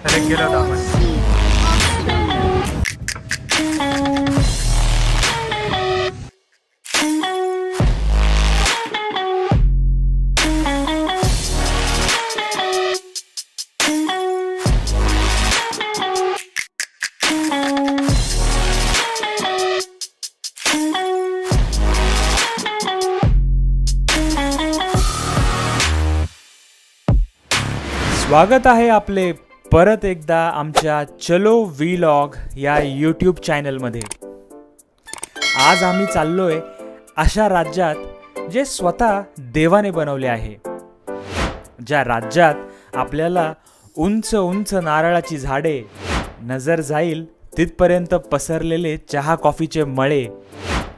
Select केलं होतं आपण. स्वागत आहे आपले परत एकदा आमच्या चलो व्लॉग या यूट्यूब चॅनलमध्ये. आज आम्ही चाललोय अशा राज्यात जे स्वतः देवाने बनवले आहे, ज्या राज्यात आपल्याला उंच उंच नारळाची झाडे, नजर जाईल तिथपर्यंत पसरलेले चहा कॉफीचे मळे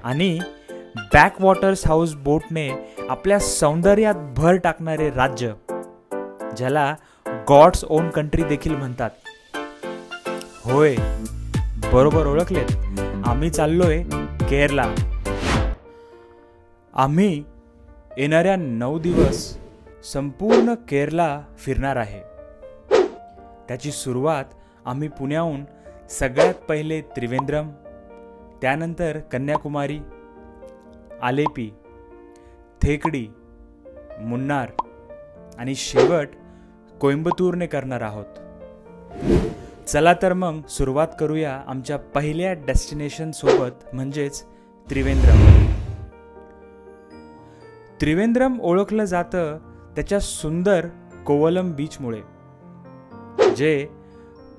आणि बॅकवॉटर्स हाऊस बोटने आपल्या सौंदर्यात भर टाकणारे राज्य, ज्याला गॉड्स ओन कंट्री देखील म्हणतात. होय, बरोबर ओळखलेत, आम्ही चाललोय केरला. आम्ही येणाऱ्या 9 दिवस संपूर्ण केरला फिरणार आहे. त्याची सुरुवात आम्ही पुण्याहून सगळ्यात पहिले त्रिवेंद्रम, त्यानंतर कन्याकुमारी, आलेपी, थेकडी, मुन्नार आणि शेवट कोइंबतूरने करणार आहोत. चला तर मग सुरुवात करूया आमच्या पहिल्या डेस्टिनेशन सोबत, म्हणजेच त्रिवेंद्रम. त्रिवेंद्रम ओळखलं जातं त्याच्या सुंदर कोवलम बीचमुळे, जे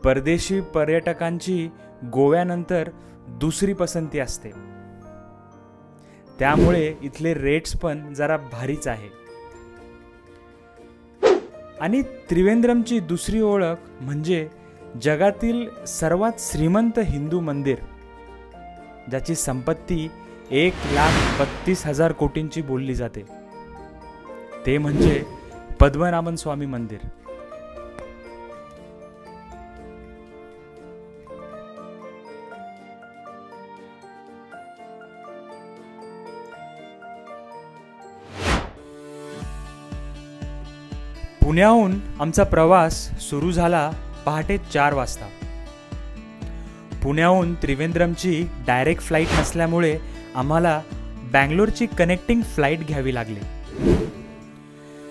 परदेशी पर्यटकांची गोव्यानंतर दुसरी पसंती असते. त्यामुळे इथले रेट्स पण जरा भारीच आहे. आणि त्रिवेंद्रमची दुसरी ओळख म्हणजे जगातील सर्वात श्रीमंत हिंदू मंदिर, ज्याची संपत्ती 1,32,000 कोटींची बोलली जाते. ते म्हणजे पद्मनाभन स्वामी मंदिर. पुण्याहून आमचा प्रवास सुरू झाला पहाटे 4 वाजता. पुण्याहून त्रिवेंद्रमची डायरेक्ट फ्लाईट नसल्यामुळे आम्हाला बँगलोरची कनेक्टिंग फ्लाईट घ्यावी लागली.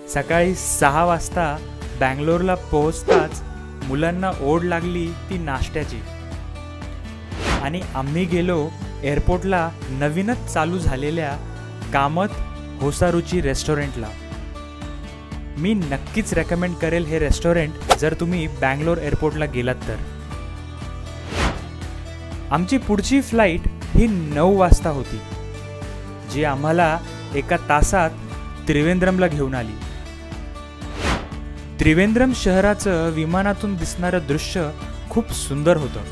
सकाळी 6 वाजता बँगलोरला पोहोचताच मुलांना ओढ लागली ती नाश्त्याची, आणि आम्ही गेलो एअरपोर्टला नवीनच चालू झालेल्या कामत होसारुची रेस्टॉरंटला. मी नक्कीच रेकमेंड करेल हे रेस्टॉरंट जर तुम्ही बँगलोर एअरपोर्टला गेलात तर. आमची पुढची फ्लाईट ही 9 वाजता होती, जी आम्हाला 1 तासात त्रिवेंद्रमला घेऊन आली. त्रिवेंद्रम शहराचं विमानातून दिसणारं दृश्य खूप सुंदर होतं.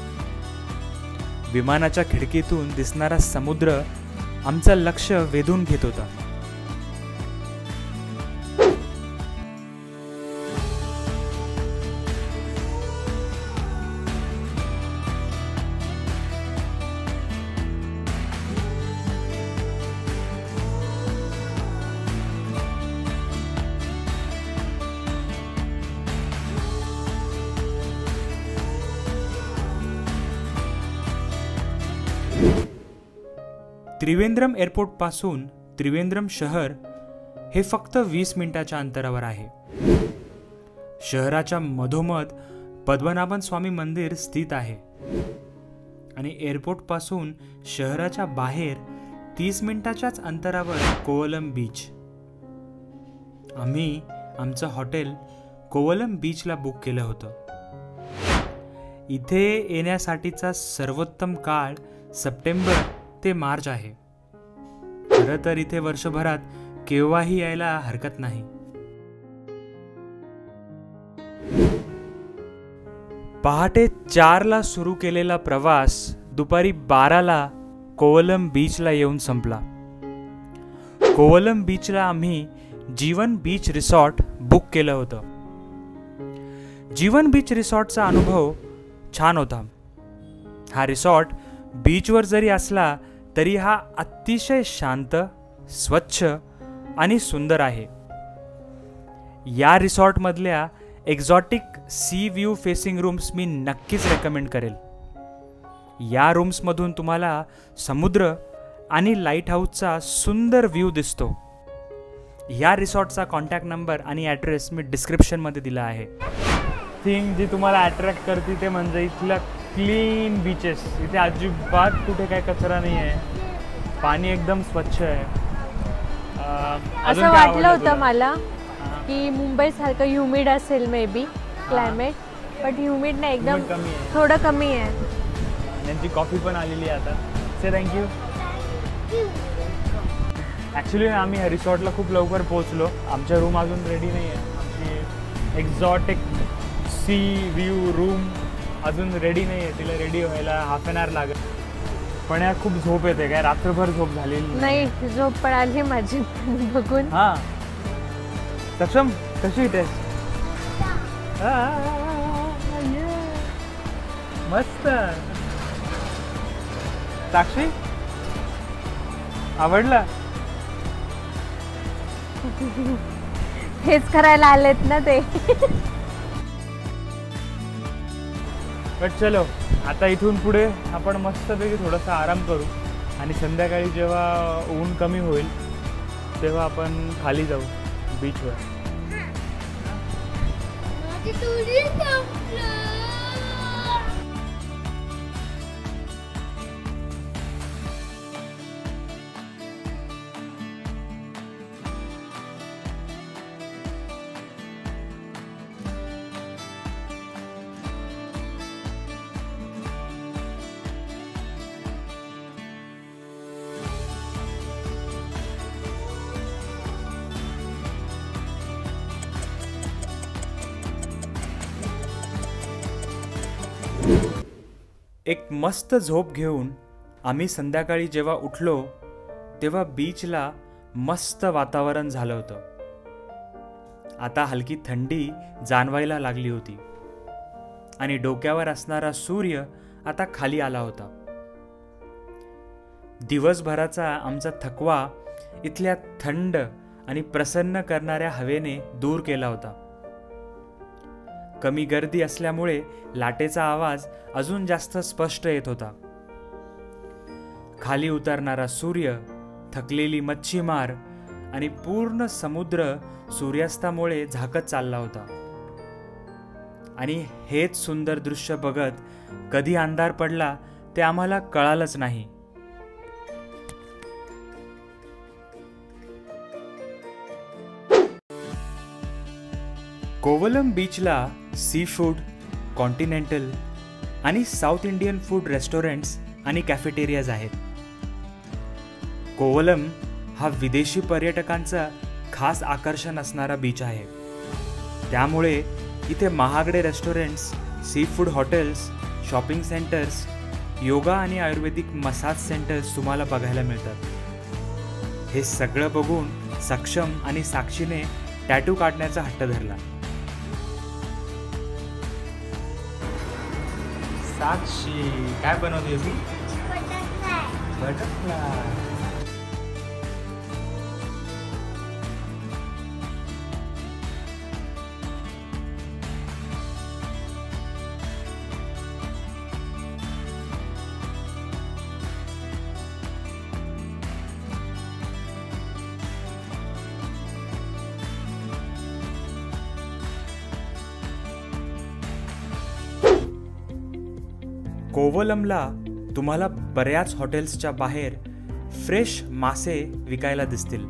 विमानाच्या खिडकीतून दिसणारा समुद्र आमचं लक्ष वेधून घेत होता. त्रिवेंद्रम एअरपोर्ट पासून त्रिवेंद्रम शहर हे फक्त 20 मिनिटाच्या अंतरावर आहे. शहराच्या मधोमध पद्मनाभन स्वामी मंदिर स्थित आहे आणि एअरपोर्ट पासून शहराच्या बाहेर 30 मिनिटाच्याच अंतरावर कोवलम बीच. आम्ही आमचं हॉटेल कोवलम बीचला बुक केलं होतं. इथे येण्यासाठीचा सर्वोत्तम काळ सप्टेंबर ते मार्च आहे. खरं तर इथे वर्षभरात केव्हाही यायला हरकत नाही. पहाटे 4ला सुरू केलेला प्रवास दुपारी 12ला कोवलम बीचला येऊन संपला. कोवलम बीचला आम्ही जीवन बीच रिसॉर्ट बुक केलं होतं. जीवन बीच रिसॉर्टचा अनुभव छान होता. हा रिसॉर्ट बीचवर जरी असला तरी हा अतिशय शांत, स्वच्छ आणि सुंदर आहे. या रिसॉर्टमधल्या exotic sea view facing rooms मी नक्कीच रेकमेंड करेल. या रूम्समधून तुम्हाला समुद्र आणि लाईट हाऊसचा सुंदर व्ह्यू दिसतो. या रिसॉर्टचा कॉन्टॅक्ट नंबर आणि ॲड्रेस मी डिस्क्रिप्शनमध्ये दिला आहे. थिंग जी तुम्हाला अट्रॅक्ट करते ते म्हणजे इथलं क्लीन बीचेस. इथे अजिबात कुठे काय कचरा नाही आहे, पाणी एकदम स्वच्छ आहे. असं वाटलं होतं मला की मुंबईसारखं ह्युमिड असेल may be climate, but humid नाही, एकदम थोडं कमी आहे. त्यांची कॉफी पण आलेली आहे आता. Say thank you. ॲक्च्युली आम्ही ह्या रिसॉर्टला खूप लवकर पोहोचलो. आमच्या रूम अजून रेडी नाही आहे. आमची एक्झॉटिक सी व्ह्यू रूम अजून रेडी नाही आहे. तिला रेडी व्हायला हाफ ॲन आवर लागेल. पण या खूप झोप येते. काय रात्रभर झोप झालेली नाही? झोप पण आली माझी बघून. हां सक्षम कशी येते? मस्त. साक्षी आवडलं? हेच करायला आलेत ना ते. बट चलो आता इथून पुढे आपण मस्तपैकी थोडासा आराम करू आणि संध्याकाळी जेव्हा ऊन कमी होईल तेव्हा आपण खाली जाऊ बीचवर. एक मस्त झोप घेऊन आम्ही संध्याकाळी जेव्हा उठलो तेव्हा बीचला मस्त वातावरण झालं होतं. आता हलकी थंडी जाणवायला लागली होती आणि डोक्यावर असणारा सूर्य आता खाली आला होता. दिवसभराचा आमचा थकवा इथल्या थंड आणि प्रसन्न करणाऱ्या हवेने दूर केला होता. कमी गर्दी असल्यामुळे लाटेचा आवाज अजून जास्त स्पष्ट येत होता. खाली उतरणारा सूर्य, थकलेली मच्छीमार आणि पूर्ण समुद्र सूर्यास्तामुळे झाकत चालला होता. आणि हेच सुंदर दृश्य बघत कधी अंधार पडला ते आम्हाला कळालंच नाही. कोवलम बीचला सी फूड, कॉन्टिनेंटल आणि साऊथ इंडियन फूड रेस्टॉरंट्स आणि कॅफेटेरियाज आहेत. कोवलम हा विदेशी पर्यटकांचा खास आकर्षण असणारा बीच आहे. त्यामुळे इथे महागडे restaurants, sea food hotels, shopping centres, yoga आणि आयुर्वेदिक मसाज सेंटर्स तुम्हाला बघायला मिळतात. हे सगळं बघून सक्षम आणि साक्षीने टॅटू काढण्याचा हट्ट धरला. साक्षी काय बनवते तू? बटरफ्लाय. कोवलमला तुम्हाला बऱ्याच हॉटेल्सच्या बाहेर फ्रेश मासे विकायला दिसतील,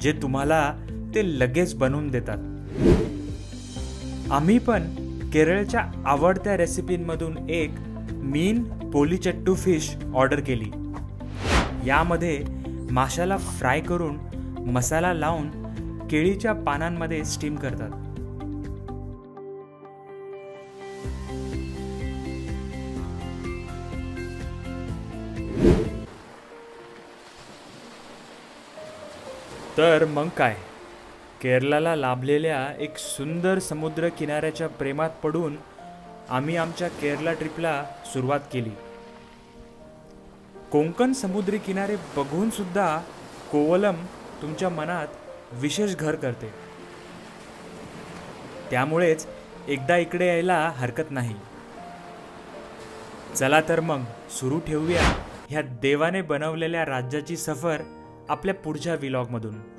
जे तुम्हाला ते लगेच बनवून देतात. आम्ही पण केरळच्या आवडत्या रेसिपींमधून एक मीन पोलीचट्टू फिश ऑर्डर केली. यामध्ये माशाला फ्राय करून मसाला लावून केळीच्या पानांमध्ये स्टीम करतात. तर मग काय, केरळला लाभलेल्या एक सुंदर समुद्र किनाऱ्याच्या प्रेमात पडून आम्ही आमच्या केरळ ट्रिपला सुरुवात केली. कोकण समुद्री किनारे बघून सुद्धा कोवलम तुमच्या मनात विशेष घर करते. त्यामुळेच एकदा इकडे यायला हरकत नाही. चला तर मग सुरू ठेवूया ह्या देवाने बनवलेल्या राज्याची सफर आपल्या पुढच्या व्लॉगमधून.